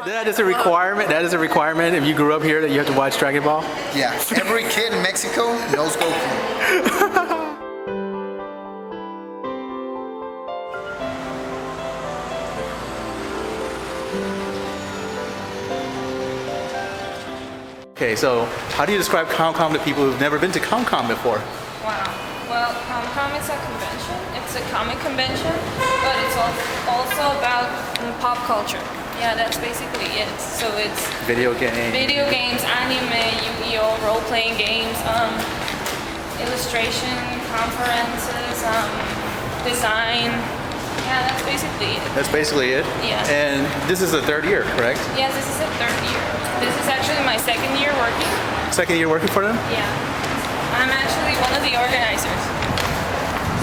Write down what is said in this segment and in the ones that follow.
That is a requirement. That is a requirement. If you grew up here, that you have to watch Dragon Ball. Yeah, every kid in Mexico knows Goku. Okay, so how do you describe Comcom to people who've never been to Comcom before? Wow. Well, Comcom is a convention. It's a comic convention, but it's also about pop culture. Yeah, that's basically it. So it's Video games, anime, Yu-Gi-Oh, role-playing games, illustration, conferences, design. Yeah, that's basically it. That's basically it? Yeah. And this is the third year, correct? Yes, this is the third year. This is actually my second year working. Second year working for them? Yeah. I'm actually one of the organizers.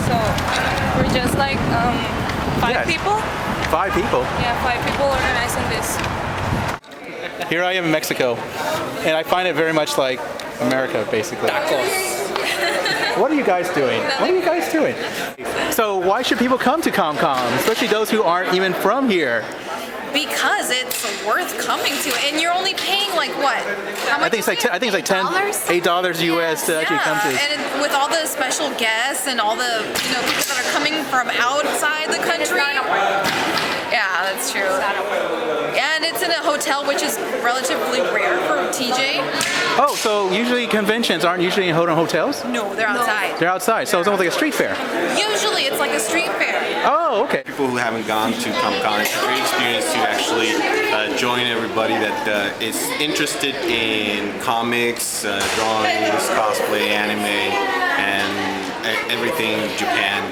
So we're just like five people. 5 people? Yeah, 5 people organizing this. Here I am in Mexico, and I find it very much like America, basically. What are you guys doing? What are you guys doing? So why should people come to Comcom, especially those who aren't even from here? Because it's worth coming to, and you're only paying like what? How much? I think it's like $8 US to actually come to. And with all the special guests and all the people that are coming from outside the country. Yeah, that's true. And it's in a hotel, which is relatively rare for TJ. Oh, so usually conventions aren't usually in hotels? No, they're outside. They're outside, so it's almost like a street fair. Usually it's like a street fair. Oh, okay. People who haven't gone to Comcom, it's a great experience to actually join everybody that is interested in comics, drawings, cosplay, anime, and everything Japan.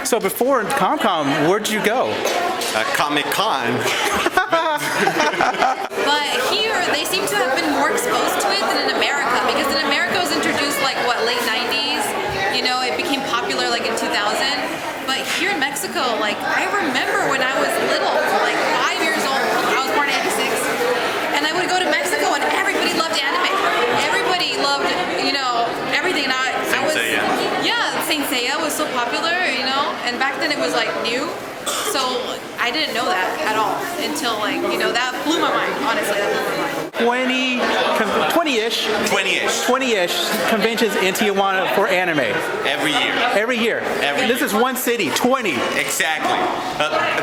So before Comcom, where'd you go? Comic-Con. But here, they seem to have been more exposed to it than in America, because in America it was introduced like late 90s. It became popular like in 2000. But here in Mexico, like I remember when I was little, like 5 years old. I was born in '86, and I would go to Mexico and everybody loved anime. Everybody loved, everything. And I was, Saint Seiya was so popular, and back then it was like new. So I didn't know that at all until that blew my mind. Honestly, that blew my mind. 20-ish conventions in Tijuana for anime. Every year. This is one city, 20. Exactly.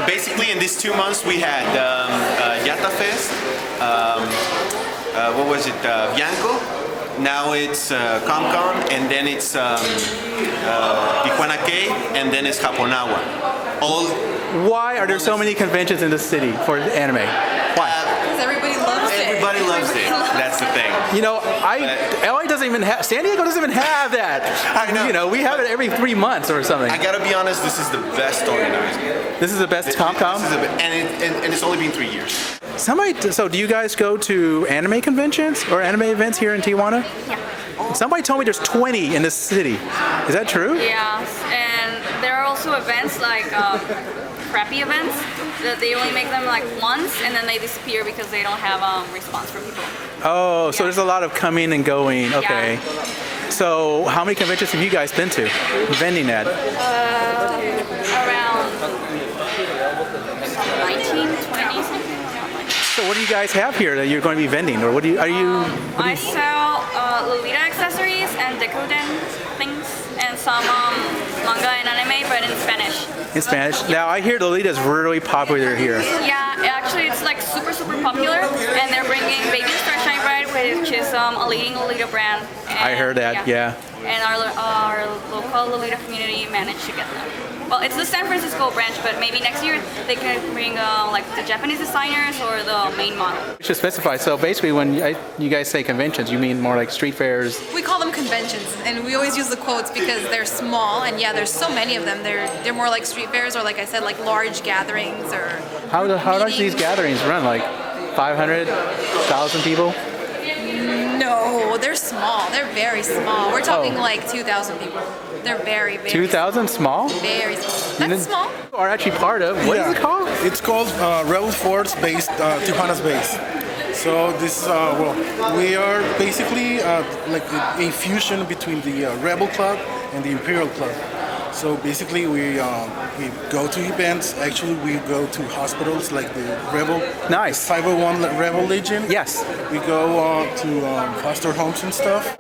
Basically, in these 2 months, we had Yata Fest. What was it? Bianco. Now it's Comcom, and then it's Tijuana K, and then it's Japonawa. Why are there so many conventions in this city for anime? Why? Because everybody loves it. Everybody loves it. That's the thing. LA doesn't even have, San Diego doesn't even have that. I know. We have it every 3 months or something. I gotta be honest, this is the best organized. This is the best Comcom? And it's only been 3 years. So do you guys go to anime conventions or anime events here in Tijuana? Yeah. Somebody told me there's 20 in this city. Is that true? Yeah, and there are also events like crappy events that they only make them like once and then they disappear because they don't have response from people. Oh, so there's a lot of coming and going. Okay. Yeah. So how many conventions have you guys been to? Vending at? Around 19, 20 something. So what do you guys have here that you're going to be vending, or I sell Lolita accessories and decodent things and some manga and anime, but in Spanish. In Spanish? Now I hear Lolita is really popular here. Yeah, actually it's like super popular, and they're bringing Baby Star Shine Bright, which is a leading Lolita brand. And, I heard that, yeah. And our local Lolita community managed to get them. Well, it's the San Francisco branch, but maybe next year they can bring like the Japanese designers or the main model. You should specify. So basically, when you guys say conventions, you mean more like street fairs? We call them conventions, and we always use the quotes because they're small, and there's so many of them. They're more like street fairs, or like I said, like large gatherings or. How does these gatherings run? Like 500, 1,000 people? No, they're small. They're very small. We're talking like 2,000 people. They're very 2,000 small? Very small. That's small. Are actually part of. What is it called? It's called Rebel Force based Tijuana's base. So this we are basically like a fusion between the Rebel Club and the Imperial Club. So basically, we go to events. Actually, we go to hospitals like the Rebel. Nice. 501 Rebel Legion. Yes. We go to foster homes and stuff.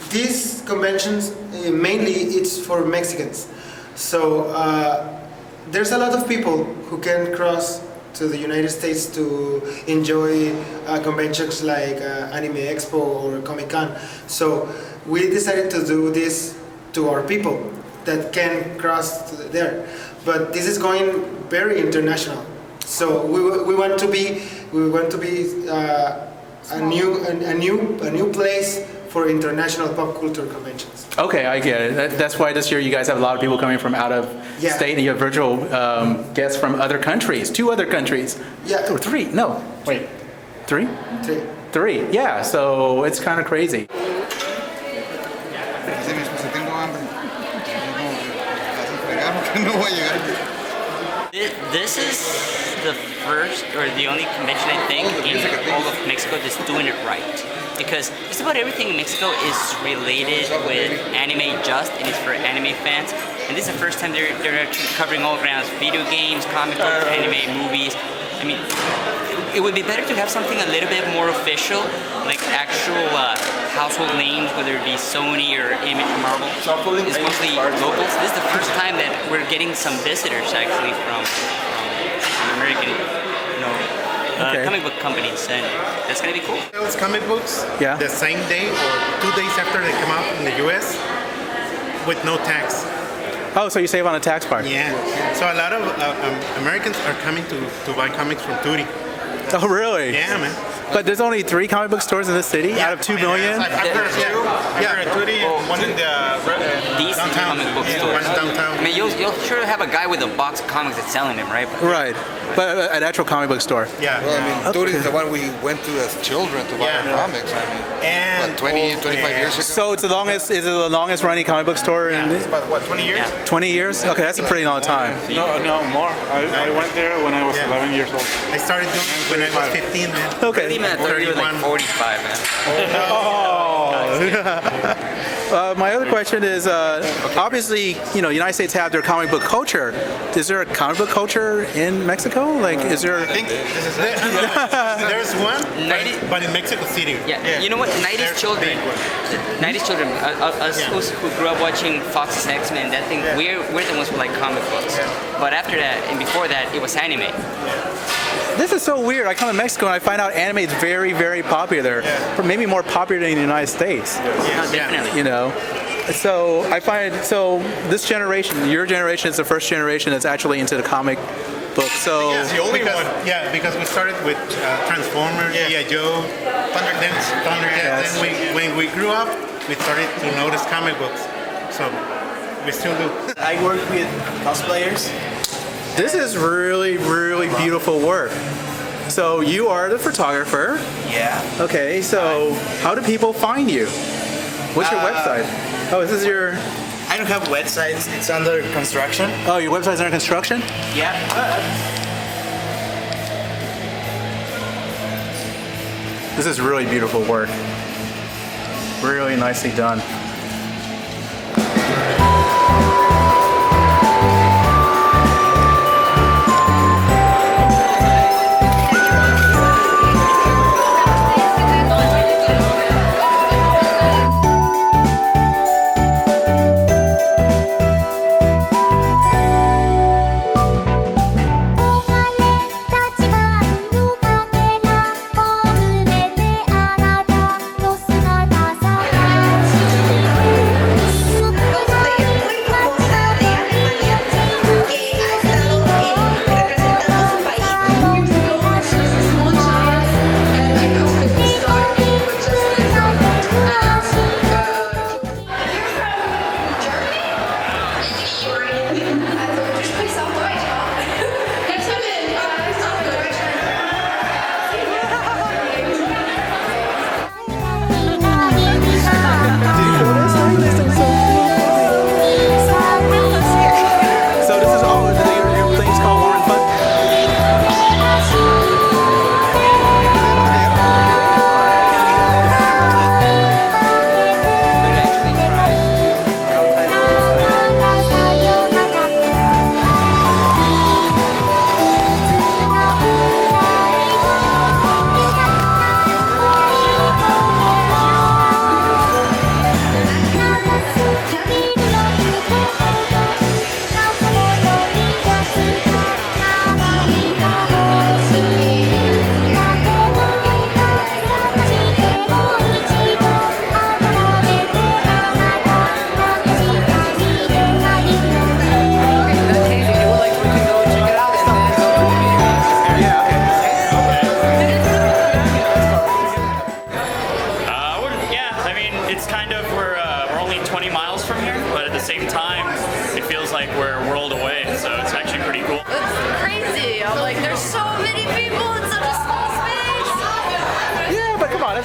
These conventions, mainly it's for Mexicans. So there's a lot of people who can cross to the United States to enjoy conventions like Anime Expo or Comic-Con. So we decided to do this to our people that can cross to there. But this is going very international. So we want to be a new place for international pop culture conventions. Okay, I get it. That's why this year you guys have a lot of people coming from out of state, and you have virtual guests from other countries, 2 other countries. Yeah. Or 3, no, wait, 3? 3. 3, yeah, so it's kind of crazy. This is the first or the only convention I think in all of Mexico that's doing it right. Because just about everything in Mexico is related with anime and it's for anime fans. And this is the first time they're actually covering all grounds: video games, comic books, anime, movies. I mean, it would be better to have something a little bit more official, like actual household names, whether it be Sony or Image or Marvel. It's mostly locals. This is the first time that we're getting some visitors actually from American, comic book companies, and that's gonna be cool. Those comic books, the same day or 2 days after they come out in the U.S. with no tax. Oh, so you save on the tax part? Yeah. So a lot of Americans are coming to buy comics from Turi. Oh, really? Yeah, man. But there's only 3 comic book stores in the city out of 2 million? I've heard of 2. Yeah, Turi, one in the these downtown. comic book stores. One downtown. I mean, you'll sure have a guy with a box of comics that's selling them, right? Right. But an actual comic book store. Yeah. Well, I mean, Turi is the one we went to as children to buy our comics. I mean, and 20, 25 years ago. So it's the longest. Is it the longest running comic book store? Yeah, it's about what, 20 years? 20 years? Okay, that's a pretty long time. No, more. I went there when I was 11 years old. I started doing it when I was 15, man. Okay. 30 was like 45, man. My other question is, obviously, United States have their comic book culture. Is there a comic book culture in Mexico? Like, is there? I think there's one, but in Mexico City. Yeah. You know what? 90s children, us who grew up watching Fox's X-Men, that thing, we're the ones who like comic books. But after that, and before that, it was anime. This is so weird. I come to Mexico and I find out anime is very, very popular. Maybe more popular than in the United States. No, definitely. So I find this generation, your generation, is the first generation that's actually into the comic book. So the only one. Yeah, because we started with Transformers, G.I. Joe, Thundercats. Then when we grew up, we started to notice comic books. So we still do. I work with cosplayers. This is really, really beautiful work. So you are the photographer. Yeah. Okay, so how do people find you? What's your website? Oh, this is your... I don't have websites. It's under construction. Oh, your website's under construction? Yeah. This is really beautiful work. Really nicely done.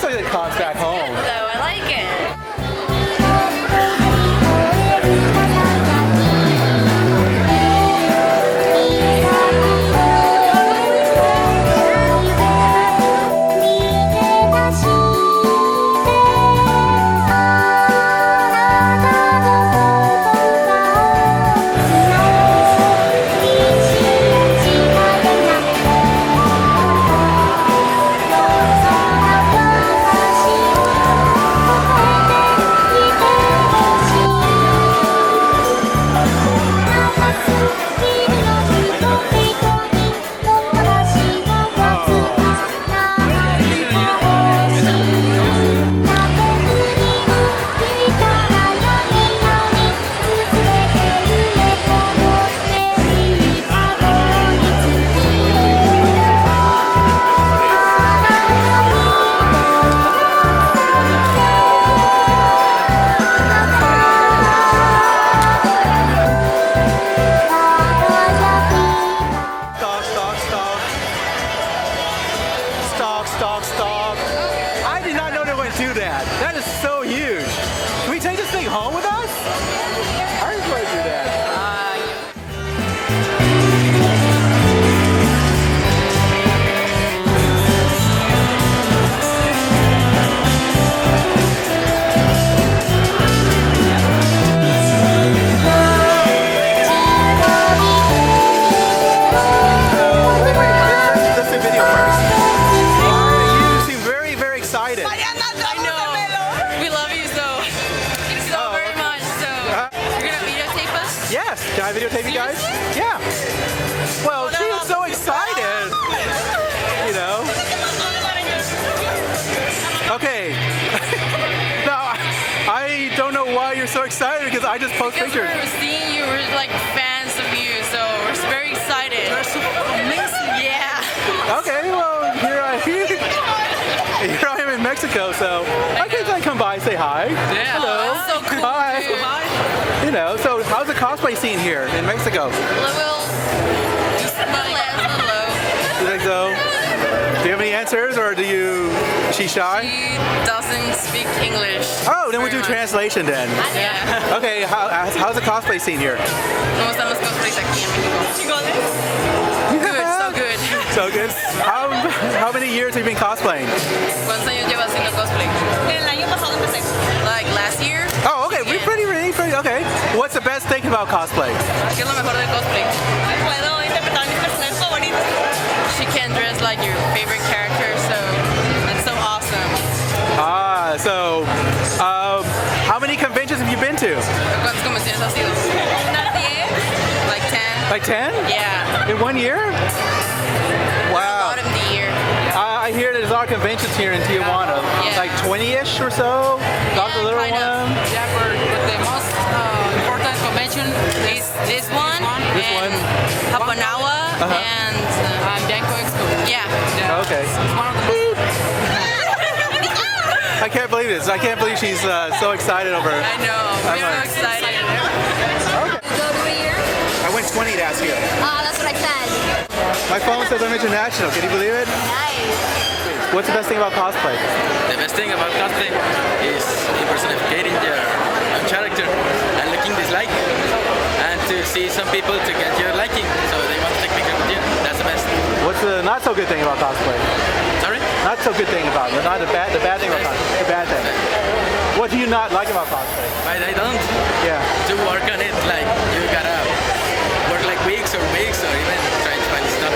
like the cons back home. So I like it. Stock. I did not know they were going to do that. That is so huge. Can we take this thing home with us? How are you going to do that? Yes, can I videotape you guys? Yeah. Well, she is so excited. You know. Okay. Now, I don't know why you're so excited because I just post pictures. We're seeing you, we're like fans of you, so we're very excited. You're so amazing. Yeah. Okay, well, here I am in Mexico, so I can come by and say hi. Yeah. Hello. That's so cool. Hi. Hi. You know, so how's the cosplay scene here in Mexico? Well, just low. You think so? Do you have any answers, or is she shy? She doesn't speak English. Oh, then we'll do translation then. Yeah. Okay, how's the cosplay scene here? ¿Cómo están los cosplays aquí en México? Good, so good. So good. How many years have you been cosplaying? ¿Cuántos años llevas haciendo cosplay? El año pasado empecé. Like last year? Oh, okay. We're pretty. Okay. What's the best thing about cosplay? ¿Qué es lo mejor del cosplay? Puedo interpretar mis personajes favoritos. She can dress like your favorite character, so that's so awesome. So how many conventions have you been to? ¿Cuántas convenciones has ido? Unas 10. Like 10? Like 10? Yeah. In 1 year? Wow. A lot of the year. I hear there's a lot of conventions here in Tijuana. Yeah. Like 20-ish or so? Lots of little kind of. ones? Yeah, but the most important convention is this one. This one? Hapanawa and Danko Expo. Yeah. Okay. It's one of the most. I can't believe this. I can't believe she's so excited over it. I know. We're so excited. Okay. Go to a year? I went 20 last year. That's what I said. My phone says I'm international. Can you believe it? Nice. What's the best thing about cosplay? The best thing about cosplay is impersonating your own character and looking dislike, and to see some people to get your liking, so they want to take pictures with you. That's the best. What's the not so good thing about cosplay? Sorry? Not so good thing about it. Not the bad thing about cosplay. The bad thing. What do you not like about cosplay? But I don't. Yeah. To work on it, like you gotta work like weeks or even try to find stuff.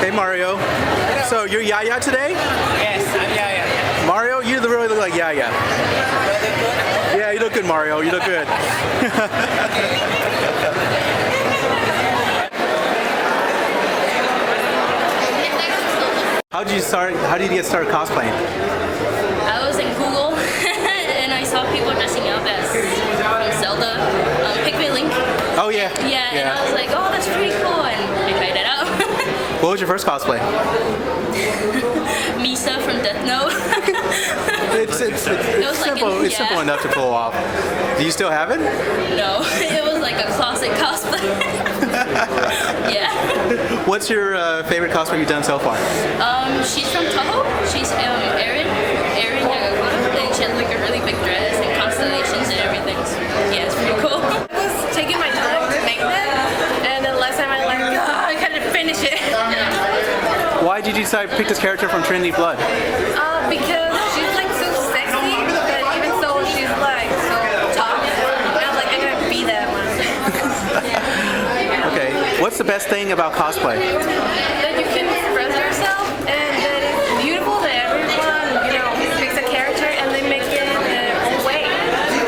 Hey Mario. So you're Yaya today? Yes, I'm Yaya. Mario, you really look like Yaya. Yeah, you look good, Mario. You look good. How did you get started cosplaying? I was in Google and I saw people dressing up as Zelda, Pikmin Link. Oh yeah. Yeah, and I was like, oh, that's pretty cool, and I tried it out. What was your first cosplay? Misa from Death Note. It's simple. It's simple enough to pull off. Do you still have it? No, it was like a classic cosplay. Yeah. What's your favorite cosplay you've done so far? She's from Tahoe. She's Erin Yagakura, and she has like a really big dress and constellations and everything. So, yeah, it's pretty cool. I was taking my time to make them, and then last time I couldn't finish it. Why did you decide to pick this character from Trinity Blood? Because she's like so sexy, but even so she's like so tough. And I'm like, I'm gonna be that one. Okay, what's the best thing about cosplay? That you can express yourself, and that it's beautiful that everyone, you know, picks a character and they make it in their own way.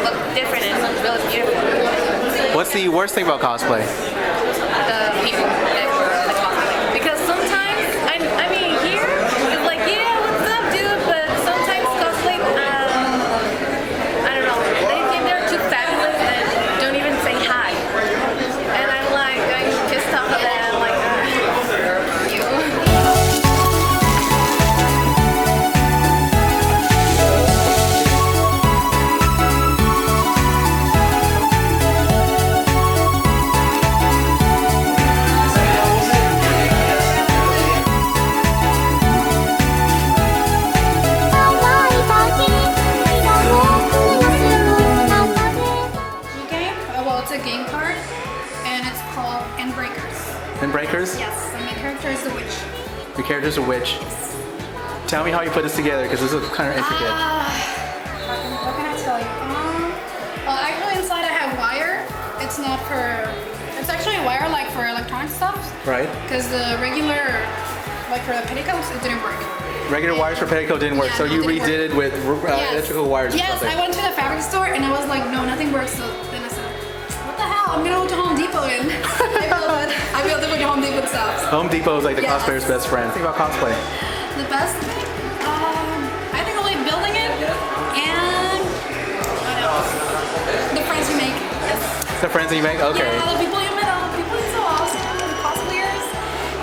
Look different and look really beautiful. What's the worst thing about cosplay? The people that the cosplay. Because sometimes, I mean, here, it's like, yeah, what's up, dude? But sometimes cosplay, I don't know, they think they're too fabulous and don't even say hi. And I'm pissed off at that. I'm like, you. Well, it's a game card, and it's called Endbreakers. Endbreakers? Yes, and my character is the witch. Your character's a witch. Tell me how you put this together, because this is kind of intricate. What can I tell you? Well, actually inside I have wire. It's not for. It's actually a wire like for electronic stuff. Right. Because the regular, like for the petticoats, it didn't work. Regular wires for petticoat didn't work, Yeah, so you it didn't redid it with electrical wires or Yes, something. I went to the fabric store and I was like, no, nothing works. So then I said, what the hell? I'm gonna go to Home Depot and I built it with Home Depot stuff. Home Depot is like the Yes. cosplayer's best friend. Think about cosplay. The best thing? I think I like building it and what else? The friends you make. Yes. The friends that you make? Okay. Yeah, the people you met, all the people are so awesome, the cosplayers.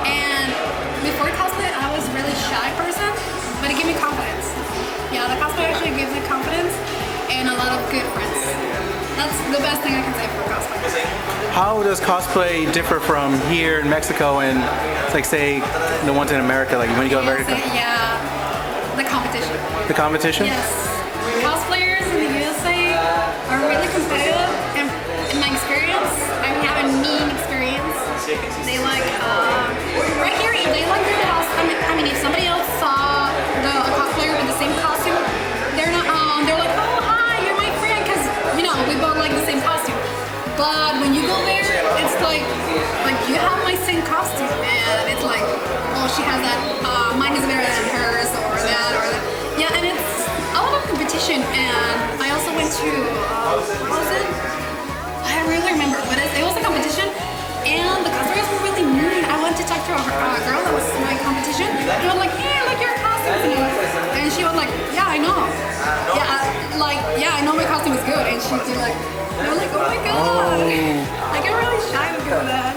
And before cosplay, I was a really shy person, but it gave me confidence. Yeah, the cosplay actually gives me confidence and a lot of good friends. That's the best thing I can say for cosplay. How does cosplay differ from here in Mexico and, like, say, the ones in America? Like when you go to America? Yeah, the competition. The competition? Yes. Cosplayers in the USA are really competitive, and in my experience, I have a mean experience. They like, right here, if they like your house, I mean, if somebody else saw the cosplayer with the same costume, they're not, they're like, oh, hi, you're my friend, because, you know, we both like the same costume. But when you go there, it's like you have my same costume, and it's like, oh, she has that, mine is better than hers, or that, or that. Yeah, and it's a lot of competition, and I also went to, what was it? I don't really remember, but it was a competition, and the cosplayers were really mean. I went to talk to a girl that was in my competition, and I was like, hey, I like your costume, and she was like, yeah, I know. Yeah, I know my costume is good, and she's like, I'm like, oh my god. I get really shy because of that.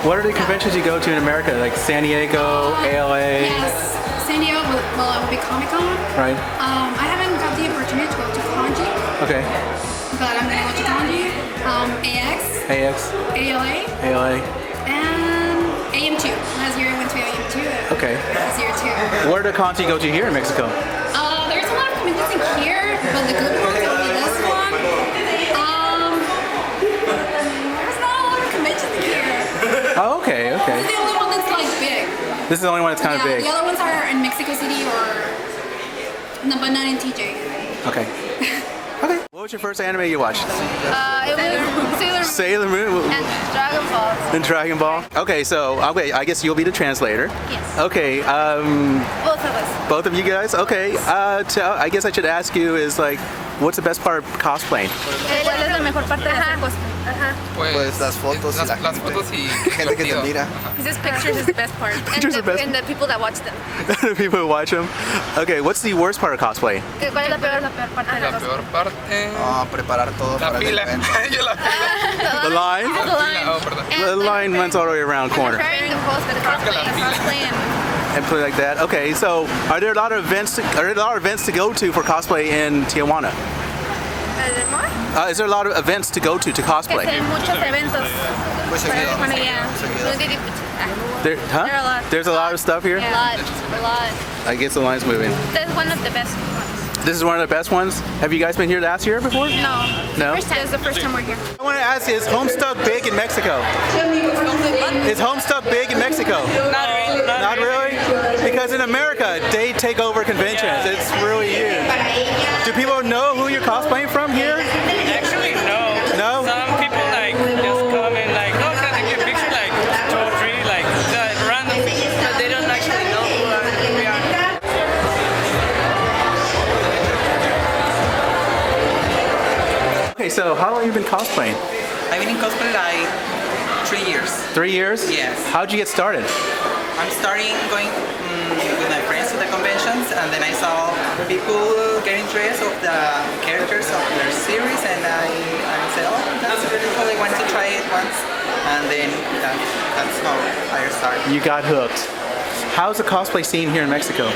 What are the conventions you go to in America? Like San Diego, ALA? Yes, San Diego, well, it would be Comcom. Right. I haven't got the opportunity to go to Kanji, Okay. but I'm gonna go to Kanji, AX, ALA, and AM2. Last year I went to AM2. Okay. This year too. Where do cons you go to here in Mexico? There's a lot of conventions in here, but the good ones will be this one. There's not a lot of conventions in here. Oh, okay, okay. This is the only one that's like big. This is the only one that's kind of big. The other ones are in Mexico City but not in TJ. Okay. Okay. What was your first anime you watched? It was Sailor Moon and Dragon Ball. and Dragon Ball. Okay, so I guess you'll be the translator. Yes. Okay. Both of us. Both of you guys. Okay. I guess I should ask you is like, what's the best part of cosplaying? ¿Cuál es la mejor parte de hacer cosplay? Pues las fotos y la gente que te mira. He says pictures is the best part. Pictures are the best. And the people that watch them. The people who watch them. Okay, what's the worst part of cosplay? ¿Cuál es la peor parte de la cosplay? Peor parte. Preparar todo para el evento. The line? The line runs all the way around corner. Preparing the cosplay And play like that. Okay, so are there a lot of events? Are there a lot of events to go to for cosplay in Tijuana? Is there a lot of events to go to cosplay? Muchos eventos. Bueno, yeah. There are There's a lot of stuff here? A lot. I guess the line's moving. That's one of the best ones. This is one of the best ones? Have you guys been here last year before? No. No? This is the first time we're here. I want to ask you, is Homestuck big in Mexico? Is Homestuck big in Mexico? Not really? Because in America, they take over conventions. It's really huge. Do people know who you're cosplaying from here? Actually, no. No? Some people like just come and like, oh, can I take a picture? Like 2 or 3, like random, but they don't actually know who we are. Okay, so how long have you been cosplaying? I've been in cosplay like 3 years. 3 years? Yes. How'd you get started? I'm starting going with my friends to the conventions, and then I saw people getting dressed of the characters of their series, and I said, oh, that's really cool. I want to try it once, and then that's how I started. You got hooked. How's the cosplay scene here in Mexico?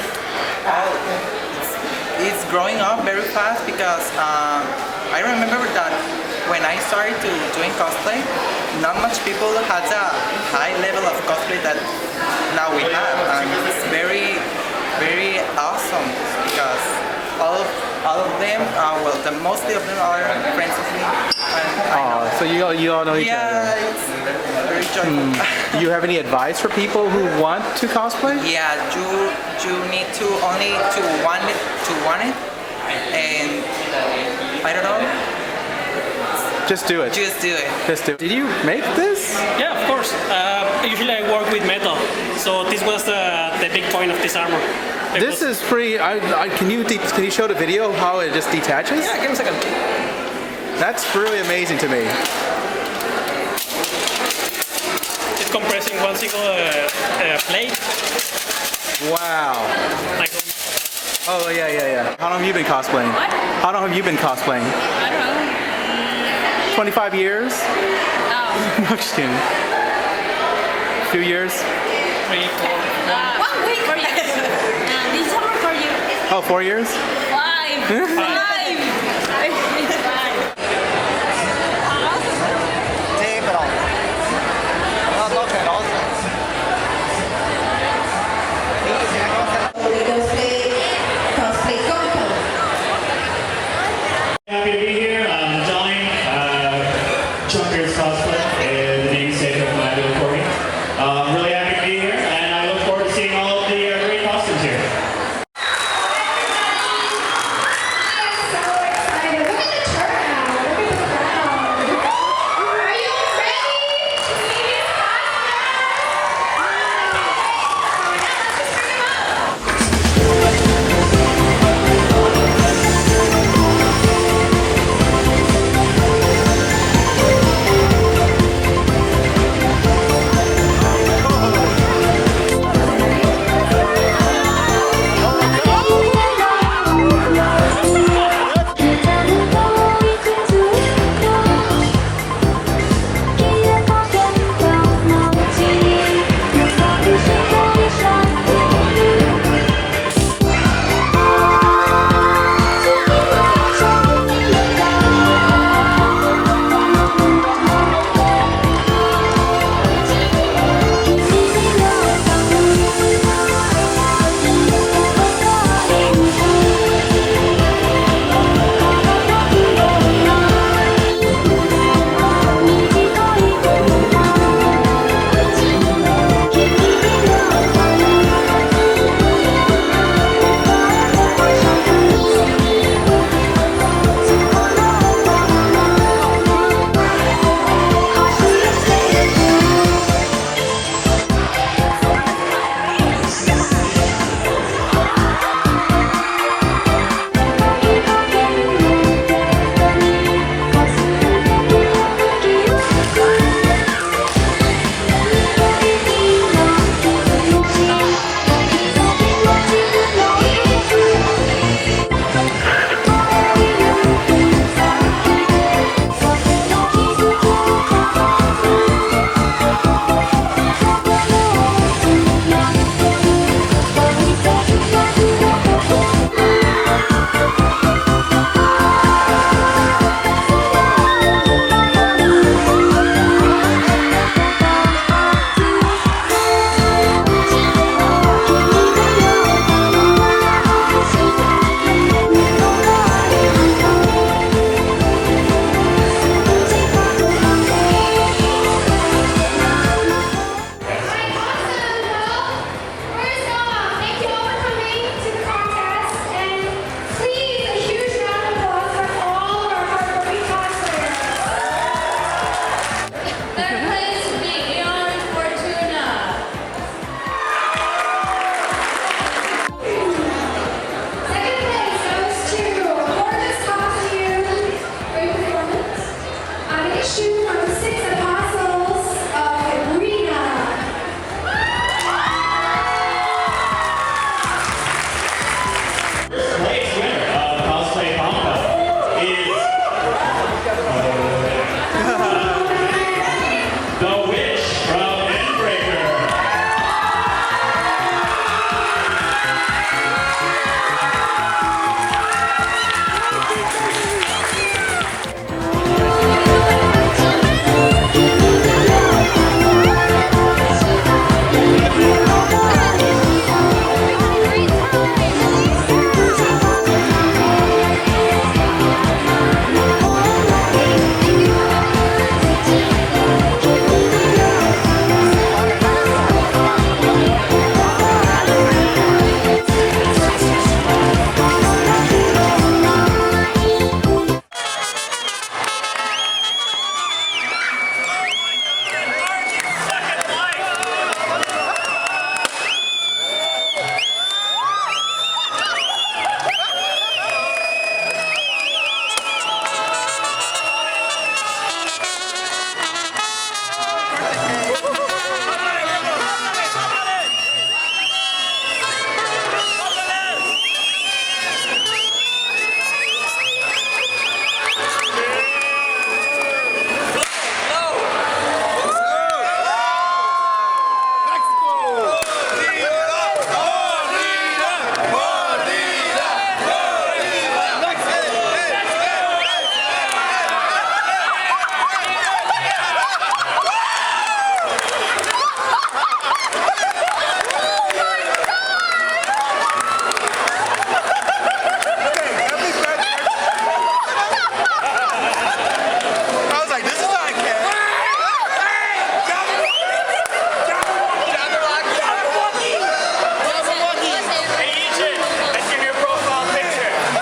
It's growing up very fast because I remember that when I started to doing cosplay, not much people had a high level of cosplay that now we have, and it's very, very awesome because all of them, mostly of them are friends of me. So you all know each other. Yeah, it's very joyful. Do you have any advice for people who want to cosplay? Yeah, you need to only to want it, and I don't know. Just do it. Just do it. Just do it. Did you make this? Yeah, of course. Usually I work with metal, so this was the big point of this armor. This is pretty. Can you show the video of how it just detaches? Yeah, give me a second. That's really amazing to me. It's compressing one single plate. Wow. Like, oh yeah. How long have you been cosplaying? What? How long have you been cosplaying? I don't know. 25 years? No. I'm just kidding. A few years? 3, 4. 1 week. 4 years. This summer 4 years. Oh, 4 years? 5.